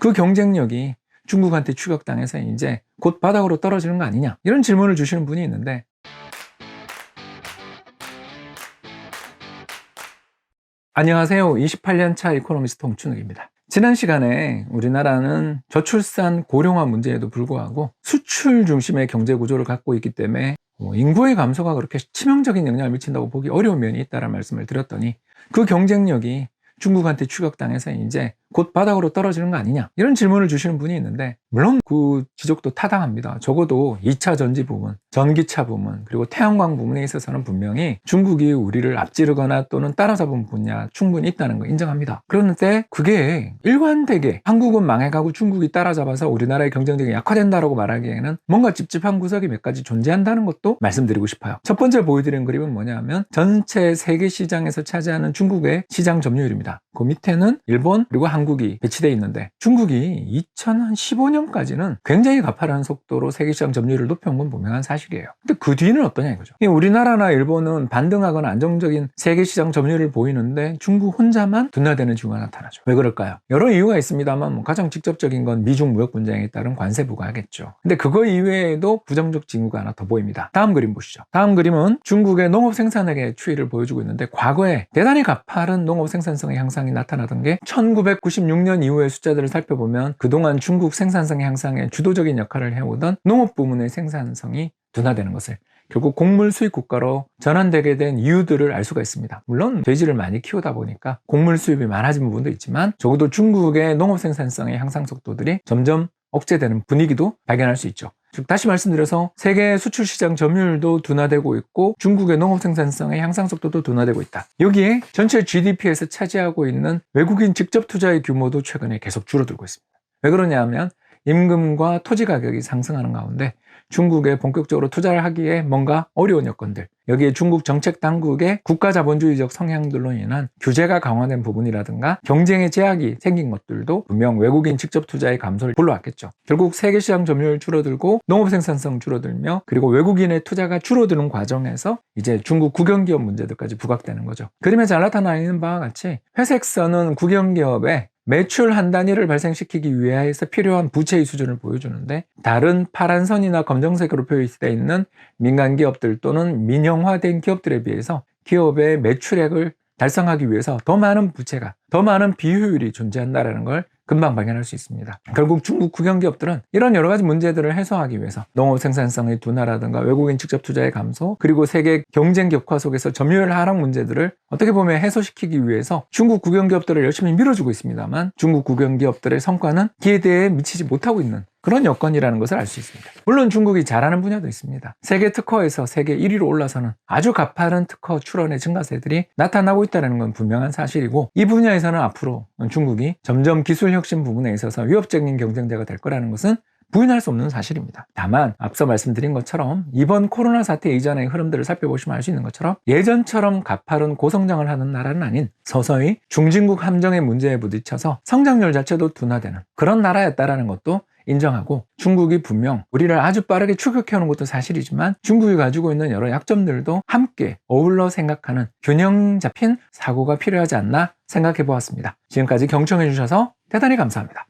그 경쟁력이 중국한테 추격당해서 이제 곧 바닥으로 떨어지는 거 아니냐, 이런 질문을 주시는 분이 있는데, 안녕하세요. 28년차 이코노미스트 홍춘욱입니다. 지난 시간에 우리나라는 저출산 고령화 문제에도 불구하고 수출 중심의 경제 구조를 갖고 있기 때문에 인구의 감소가 그렇게 치명적인 영향을 미친다고 보기 어려운 면이 있다는 말씀을 드렸더니, 그 경쟁력이 중국한테 추격당해서 이제 곧 바닥으로 떨어지는 거 아니냐, 이런 질문을 주시는 분이 있는데, 물론 그 지적도 타당합니다. 적어도 2차 전지 부문, 전기차 부문, 그리고 태양광 부문에 있어서는 분명히 중국이 우리를 앞지르거나 또는 따라잡은 분야 충분히 있다는 거 인정합니다. 그런데 그게 일관되게 한국은 망해가고 중국이 따라잡아서 우리나라의 경쟁력이 약화된다고 말하기에는 뭔가 찝찝한 구석이 몇 가지 존재한다는 것도 말씀드리고 싶어요. 첫 번째 보여드린 그림은 뭐냐면 전체 세계 시장에서 차지하는 중국의 시장 점유율입니다. 그 밑에는 일본 그리고 한국이 배치되어 있는데, 중국이 2015년까지는 굉장히 가파른 속도로 세계시장 점유율을 높여온 건 분명한 사실이에요. 근데 그 뒤는 어떠냐 이거죠. 우리나라나 일본은 반등하거나 안정적인 세계시장 점유율을 보이는데 중국 혼자만 둔화되는 징후가 나타나죠. 왜 그럴까요? 여러 이유가 있습니다만 가장 직접적인 건 미중 무역 분쟁에 따른 관세 부과겠죠. 근데 그거 이외에도 부정적 징후가 하나 더 보입니다. 다음 그림 보시죠. 다음 그림은 중국의 농업 생산액의 추이를 보여주고 있는데, 과거에 대단히 가파른 농업 생산성의 향상이 나타나던 게 1996년 이후의 숫자들을 살펴보면 그동안 중국 생산성 향상에 주도적인 역할을 해오던 농업 부문의 생산성이 둔화되는 것을, 결국 곡물 수입 국가로 전환되게 된 이유들을 알 수가 있습니다. 물론 돼지를 많이 키우다 보니까 곡물 수입이 많아진 부분도 있지만, 적어도 중국의 농업 생산성의 향상 속도들이 점점 억제되는 분위기도 발견할 수 있죠. 즉, 다시 말씀드려서 세계 수출 시장 점유율도 둔화되고 있고 중국의 농업 생산성의 향상 속도도 둔화되고 있다. 여기에 전체 GDP에서 차지하고 있는 외국인 직접 투자의 규모도 최근에 계속 줄어들고 있습니다. 왜 그러냐 하면 임금과 토지 가격이 상승하는 가운데 중국에 본격적으로 투자를 하기에 뭔가 어려운 여건들, 여기에 중국 정책 당국의 국가 자본주의적 성향들로 인한 규제가 강화된 부분이라든가 경쟁의 제약이 생긴 것들도 분명 외국인 직접 투자의 감소를 불러왔겠죠. 결국 세계 시장 점유율 줄어들고 농업 생산성 줄어들며, 그리고 외국인의 투자가 줄어드는 과정에서 이제 중국 국영기업 문제들까지 부각되는 거죠. 그림에 잘 나타나 있는 바와 같이 회색선은 국영기업의 매출 한 단위를 발생시키기 위해서 필요한 부채의 수준을 보여주는데, 다른 파란 선이나 검정색으로 표시되어 있는 민간 기업들 또는 민영화된 기업들에 비해서 기업의 매출액을 달성하기 위해서 더 많은 부채가, 더 많은 비효율이 존재한다는 걸 금방 발견할 수 있습니다. 결국 중국 국영기업들은 이런 여러 가지 문제들을 해소하기 위해서 농업 생산성의 둔화라든가 외국인 직접 투자의 감소, 그리고 세계 경쟁 격화 속에서 점유율 하락 문제들을 어떻게 보면 해소시키기 위해서 중국 국영기업들을 열심히 밀어주고 있습니다만, 중국 국영기업들의 성과는 기대에 미치지 못하고 있는 그런 여건이라는 것을 알 수 있습니다. 물론 중국이 잘하는 분야도 있습니다. 세계 특허에서 세계 1위로 올라서는 아주 가파른 특허 출원의 증가세들이 나타나고 있다는 건 분명한 사실이고, 이 분야에서는 앞으로 중국이 점점 기술 혁신 부분에 있어서 위협적인 경쟁자가 될 거라는 것은 부인할 수 없는 사실입니다. 다만 앞서 말씀드린 것처럼 이번 코로나 사태 이전의 흐름들을 살펴보시면 알 수 있는 것처럼 예전처럼 가파른 고성장을 하는 나라는 아닌, 서서히 중진국 함정의 문제에 부딪혀서 성장률 자체도 둔화되는 그런 나라였다라는 것도 인정하고, 중국이 분명 우리를 아주 빠르게 추격해오는 것도 사실이지만 중국이 가지고 있는 여러 약점들도 함께 어울러 생각하는 균형 잡힌 사고가 필요하지 않나 생각해 보았습니다. 지금까지 경청해 주셔서 대단히 감사합니다.